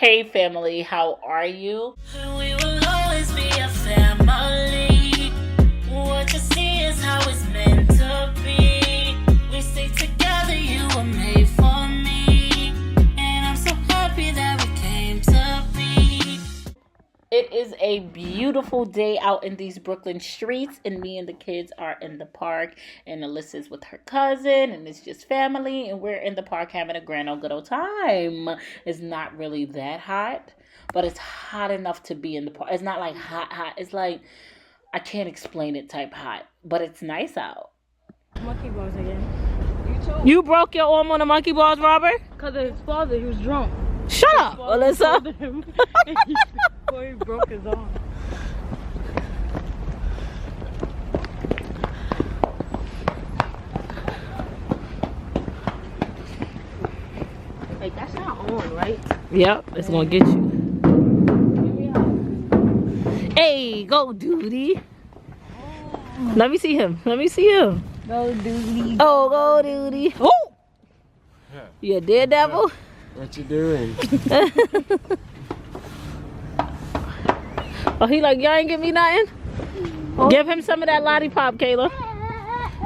Hey family, how are you? We will always be a family. What you see is how it's meant to be. We stay together, you were made for me. And I'm so happy that we came to be. It is a beautiful day out in these Brooklyn streets, and me and the kids are in the park, and Alyssa's with her cousin, and it's just family, and we're in the park having a grand old good old time. It's not really that hot, but it's hot enough to be in the park. It's not like hot. It's like, I can't explain it type hot, but it's nice out. Monkey bars again. You broke your arm on the monkey bars, Robert? Because of his father, he was drunk. Shut up, Alyssa. Before he broke his arm. Like, that's not on, right? Yep, it's gonna get you. Hey, go duty. Let me see him. Go duty. Oh, go duty. Oh! You daredevil? What you doing? Oh, he like, y'all ain't give me nothing? Oh. Give him some of that lollipop, Kayla.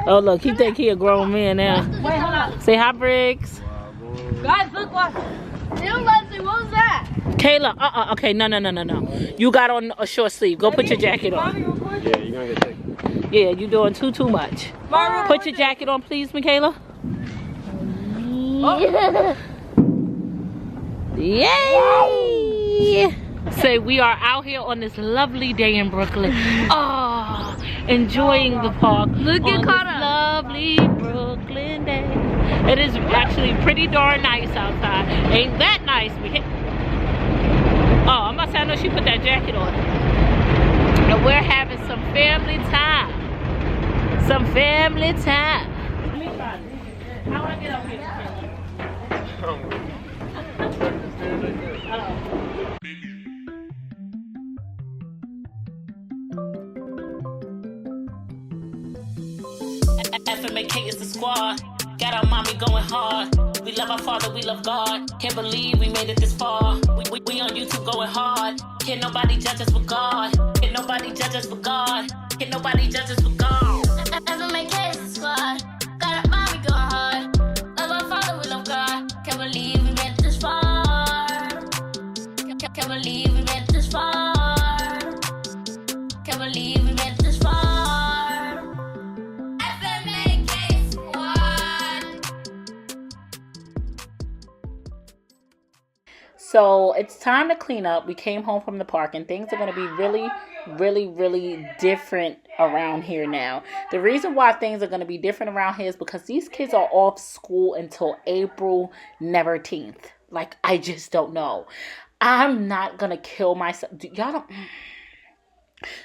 Oh, look, he think he a grown man now. Wait, hold on. Say hi, Briggs. Guys, look what. Leslie, what was that? Kayla, okay, no. You got on a short sleeve. Go put your jacket on. Yeah, you're gonna get sick. Yeah, you doing too much. Put your jacket on, please, Makayla. Oh. Yay! Say we are out here on this lovely day in Brooklyn. Oh, enjoying the park. Look at Carter. Lovely Brooklyn day. It is actually pretty darn nice outside. Ain't that nice? Oh, I'm about to say, I know she put that jacket on. And we're having some family time. Some family time. How do I get up here? FMAK is the squad. Got our mommy going hard. We love our father, we love God. Can't believe we made it this far. We on YouTube going hard. Can't nobody judge us but God. Can't nobody judge us but God. Can't nobody judge us but God. FMAK is the squad. Got our mommy going hard. Love our father, we love God. Can't believe we made it this far. Can't believe we made it this far. Can't believe we made it this far. So it's time to clean up. We came home from the park and things are going to be really different around here now. The reason why things are going to be different around here is because these kids are off school until April 19th. Like, I just don't know. I'm not going to kill myself.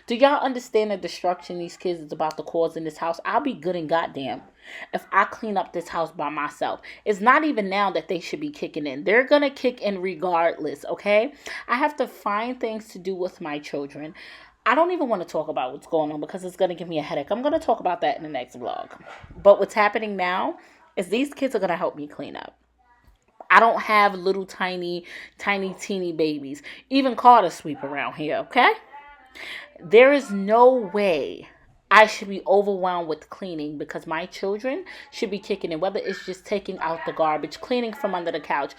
Do y'all understand the destruction these kids is about to cause in this house? I'll be good and goddamn if I clean up this house by myself. It's not even now that they should be kicking in. They're going to kick in regardless, okay? I have to find things to do with my children. I don't even want to talk about what's going on because it's going to give me a headache. I'm going to talk about that in the next vlog. But what's happening now is these kids are going to help me clean up. I don't have little tiny teeny babies. Even Carter sweep around here, okay? There is no way I should be overwhelmed with cleaning because my children should be kicking in, whether it's just taking out the garbage, cleaning from under the couch,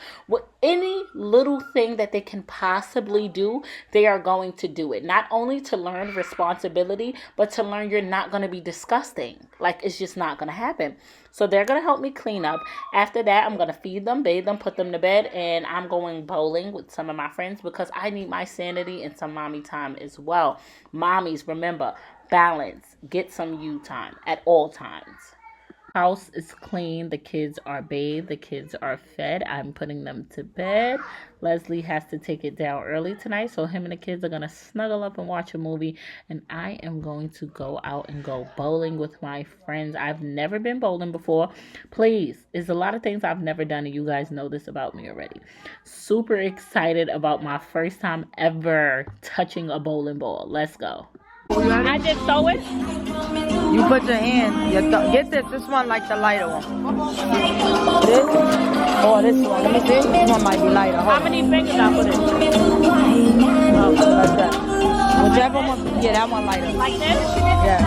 any little thing that they can possibly do, they are going to do it. Not only to learn responsibility, but to learn you're not going to be disgusting. Like, it's just not going to happen. So they're going to help me clean up. After that, I'm going to feed them, bathe them, put them to bed, and I'm going bowling with some of my friends because I need my sanity and some mommy time as well. Mommies, remember, balance. Get some you time at all times. House is clean. The kids are bathed. The kids are fed. I'm putting them to bed. Leslie has to take it down early tonight, so him and the kids are going to snuggle up and watch a movie, and I am going to go out and go bowling with my friends. I've never been bowling before. Please, there's a lot of things I've never done, and you guys know this about me already. Super excited about my first time ever touching a bowling ball. Let's go. I just sew it. You put your hand, get this one like the lighter one. This? Oh, this one. Let me see. This one might be lighter. How many fingers I put in? Oh, like that. Whichever one, yeah, that one lighter. Like this? Yeah.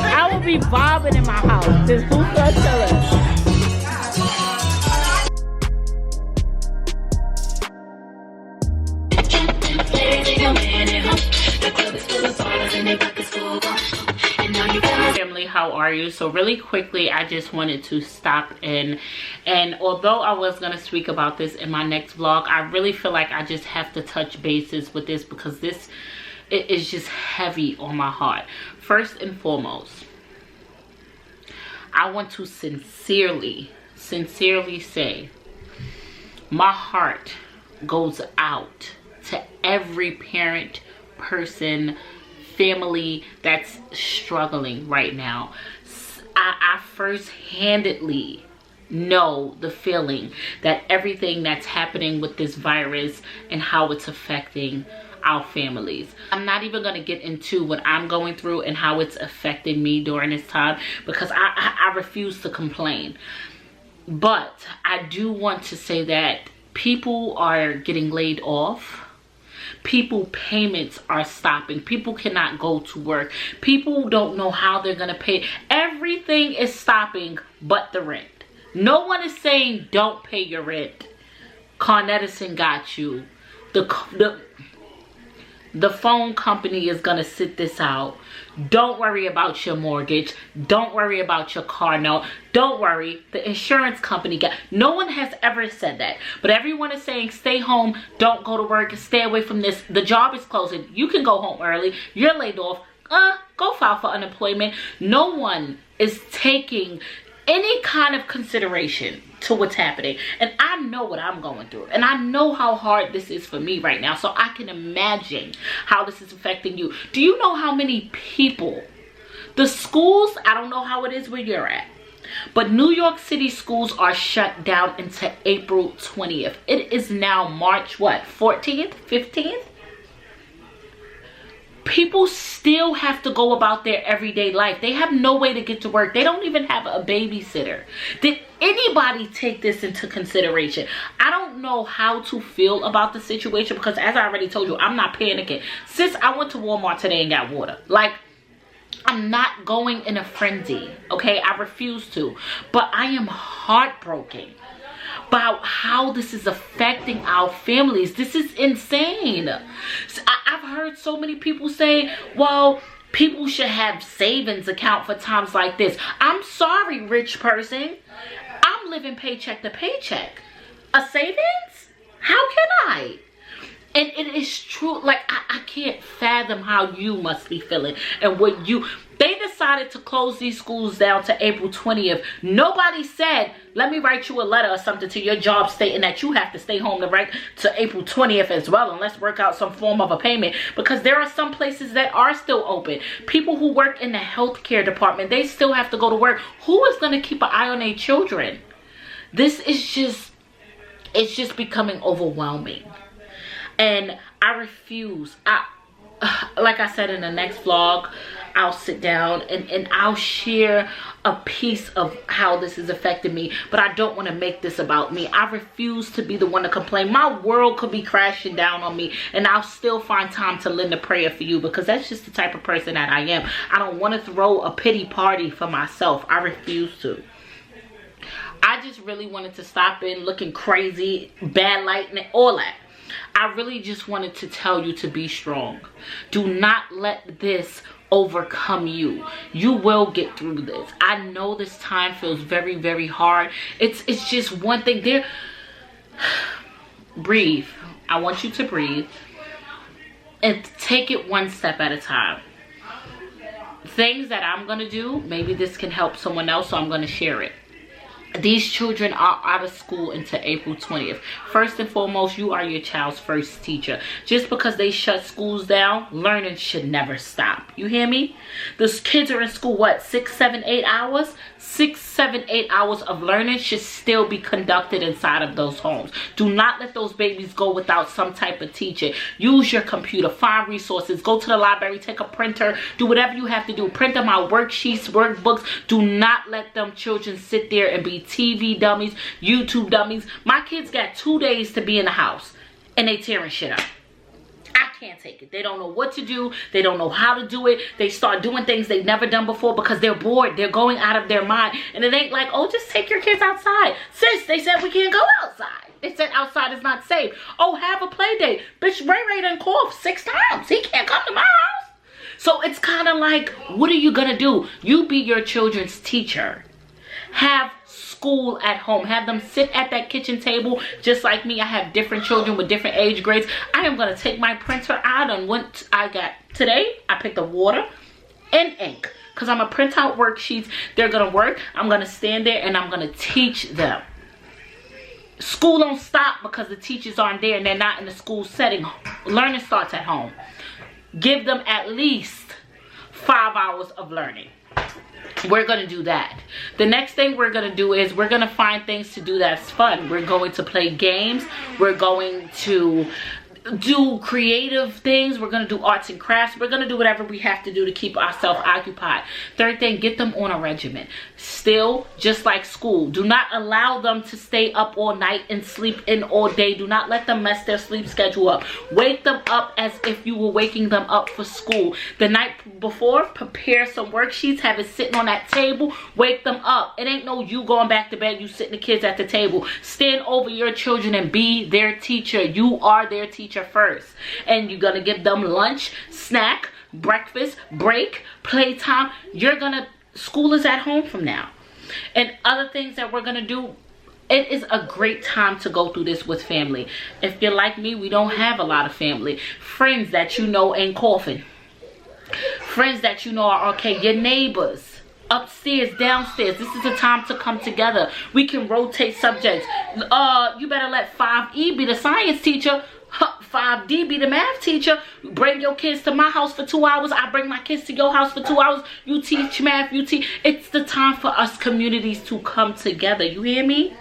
I will be vibing in my house. This hookah chilling. Family, how are you? So really quickly, I just wanted to stop in, and although I was going to speak about this in my next vlog, I really feel like I just have to touch bases with this because it is just heavy on my heart. First and foremost, I want to sincerely say my heart goes out to every parent, person, family that's struggling right now. I first-handedly know the feeling that everything that's happening with this virus and how it's affecting our families. I'm not even going to get into what I'm going through and how it's affecting me during this time because I refuse to complain. But I do want to say that people are getting laid off. People payments are stopping. People cannot go to work. People don't know how they're going to pay. Everything is stopping but the rent. No one is saying don't pay your rent. Con Edison got you. The phone company is going to sit this out. Don't worry about your mortgage. Don't worry about your car note. Don't worry. The insurance company got... No one has ever said that. But everyone is saying stay home. Don't go to work. Stay away from this. The job is closing. You can go home early. You're laid off. Go file for unemployment. No one is taking any kind of consideration to what's happening. And I know what I'm going through, and I know how hard this is for me right now, so I can imagine how this is affecting you. Do you know how many people, the schools, I don't know how it is where you're at, but New York City schools are shut down until April 20th. It is now March what, 14th, 15th? People still have to go about their everyday life. They have no way to get to work. They don't even have a babysitter. Did anybody take this into consideration? I don't know how to feel about the situation because, as I already told you, I'm not panicking. Sis, I went to Walmart today and got water. Like, I'm not going in a frenzy, okay? I refuse to. But I am heartbroken about how this is affecting our families. This is insane. I've heard so many people say, well, people should have savings account for times like this. I'm sorry, rich person. I'm living paycheck to paycheck. A savings? How can I? And it is true. Like, I can't fathom how you must be feeling and what you... They decided to close these schools down to April 20th. Nobody said, let me write you a letter or something to your job stating that you have to stay home to April 20th as well, and let's work out some form of a payment, because there are some places that are still open. People who work in the healthcare department, they still have to go to work. Who is going to keep an eye on their children? This is just, it's just becoming overwhelming. And I refuse. Like I said in the next vlog, I'll sit down and I'll share a piece of how this has affected me. But I don't want to make this about me. I refuse to be the one to complain. My world could be crashing down on me, and I'll still find time to lend a prayer for you, because that's just the type of person that I am. I don't want to throw a pity party for myself. I refuse to. I just really wanted to stop in looking crazy, bad light, and all that. I really just wanted to tell you to be strong. Do not let this overcome you. You will get through this. I know this time feels very, very hard. It's just one thing there. Breathe. I want you to breathe and take it one step at a time. Things that I'm gonna do, maybe this can help someone else, so I'm gonna share it. These children are out of school until April 20th. First and foremost, you are your child's first teacher. Just because they shut schools down, learning should never stop. You hear me? Those kids are in school, what, 6, 7, 8 hours? 6, 7, 8 hours of learning should still be conducted inside of those homes. Do not let those babies go without some type of teaching. Use your computer, find resources, go to the library, take a printer, do whatever you have to do. Print them out, worksheets, workbooks. Do not let them children sit there and be TV dummies, YouTube dummies. My kids got 2 days to be in the house and they tearing shit up. I can't take it. They don't know what to do. They don't know how to do it. They start doing things they've never done before because they're bored. They're going out of their mind. And it ain't like, oh, just take your kids outside. Sis, they said we can't go outside. They said outside is not safe. Oh, have a play date. Bitch, Ray done coughed 6 times. He can't come to my house. So it's kind of like, what are you going to do? You be your children's teacher. Have school at home. Have them sit at that kitchen table just like me. I have different children with different age grades. I am going to take my printer out and what I got today. I picked up water and ink because I'm going to print out worksheets. They're going to work. I'm going to stand there and I'm going to teach them. School don't stop because the teachers aren't there and they're not in the school setting. Learning starts at home. Give them at least 5 hours of learning. We're going to do that. The next thing we're going to do is we're going to find things to do that's fun. We're going to play games. We're going to do creative things. We're going to do arts and crafts. We're going to do whatever we have to do to keep ourselves occupied. Third thing, get them on a regimen. Still, just like school, do not allow them to stay up all night and sleep in all day. Do not let them mess their sleep schedule up. Wake them up as if you were waking them up for school. The night before, prepare some worksheets, have it sitting on that table, wake them up. It ain't no you going back to bed, you sitting the kids at the table. Stand over your children and be their teacher. You are their teacher first, and you're gonna give them lunch, snack, breakfast, break, playtime. School is at home from now. And other things that we're gonna do, it is a great time to go through this with family. If you're like me, we don't have a lot of family. Friends that you know ain't coughing. Friends that you know are okay. Your neighbors, upstairs, downstairs. This is a time to come together. We can rotate subjects. You better let 5E be the science teacher, 5D be the math teacher. Bring your kids to my house for 2 hours. I bring my kids to your house for 2 hours. You teach math, you teach. It's the time for us communities to come together. You hear me?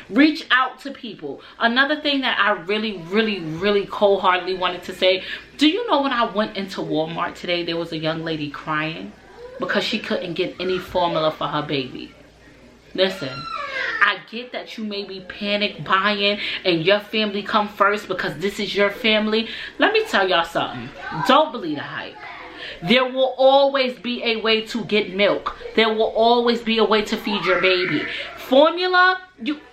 Reach out to people. Another thing that I really cold-heartedly wanted to say, do you know when I went into Walmart today, there was a young lady crying because she couldn't get any formula for her baby. Listen, I get that you may be panic buying and your family come first because this is your family. Let me tell y'all something. Don't believe the hype. There will always be a way to get milk. There will always be a way to feed your baby. Formula,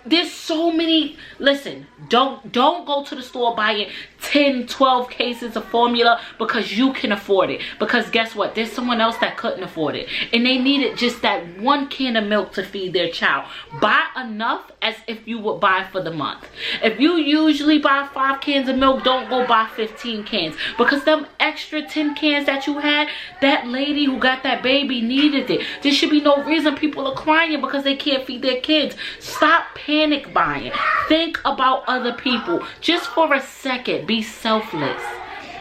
there's so many. Listen, don't go to the store buying 10, 12 cases of formula because you can afford it. Because guess what? There's someone else that couldn't afford it. And they needed just that 1 can of milk to feed their child. Buy enough as if you would buy for the month. If you usually buy 5 cans of milk, don't go buy 15 cans. Because them extra 10 cans that you had, that lady who got that baby needed it. There should be no reason people are crying because they can't feed their kids. Stop panic buying. Think about other people. Just for a second, be selfless.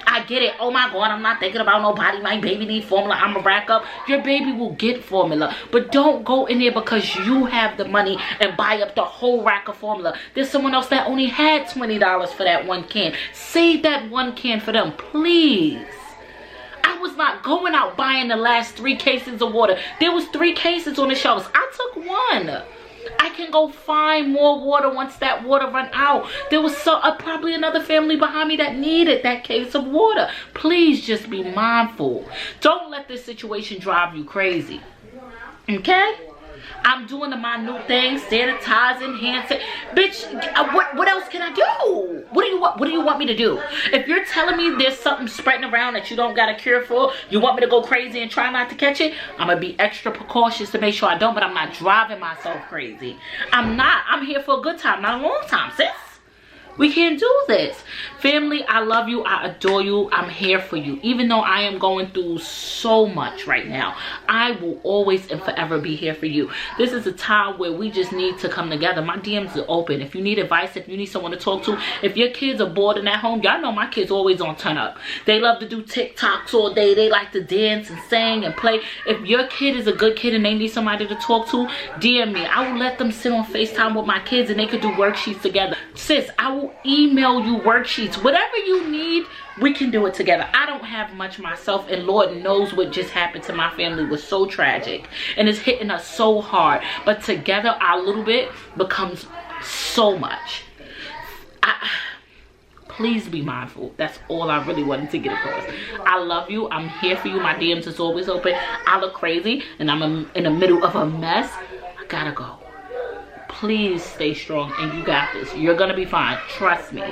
I get it. Oh my God, I'm not thinking about nobody. My baby need formula. I'm gonna rack up. Your baby will get formula. But don't go in there because you have the money and buy up the whole rack of formula. There's someone else that only had $20 for that 1 can. Save that 1 can for them, please. I was not going out buying the last 3 cases of water. There was 3 cases on the shelves. I took 1. I can go find more water once that water run out. There was probably another family behind me that needed that case of water. Please just be mindful. Don't let this situation drive you crazy. Okay? I'm doing the minute things, sanitizing, hand bitch, what else can I do? What do you want me to do? If you're telling me there's something spreading around that you don't got a cure for, you want me to go crazy and try not to catch it, I'm gonna be extra precautious to make sure I don't, but I'm not driving myself crazy. I'm not. I'm here for a good time, not a long time, sis. We can't do this. Family, I love you. I adore you. I'm here for you. Even though I am going through so much right now, I will always and forever be here for you. This is a time where we just need to come together. My DMs are open. If you need advice, if you need someone to talk to, if your kids are bored in at home, y'all know my kids always on turn up. They love to do TikToks all day. They like to dance and sing and play. If your kid is a good kid and they need somebody to talk to, DM me. I will let them sit on FaceTime with my kids and they could do worksheets together. Sis, I will email you worksheets. Whatever you need, we can do it together. I don't have much myself, and Lord knows what just happened to my family was so tragic and it's hitting us so hard, but together our little bit becomes so much. Please be mindful. That's all I really wanted to get across. I love you. I'm here for you. My DMs is always open. I look crazy and I'm in the middle of a mess. I gotta go. Please stay strong and you got this. You're gonna be fine. Trust me.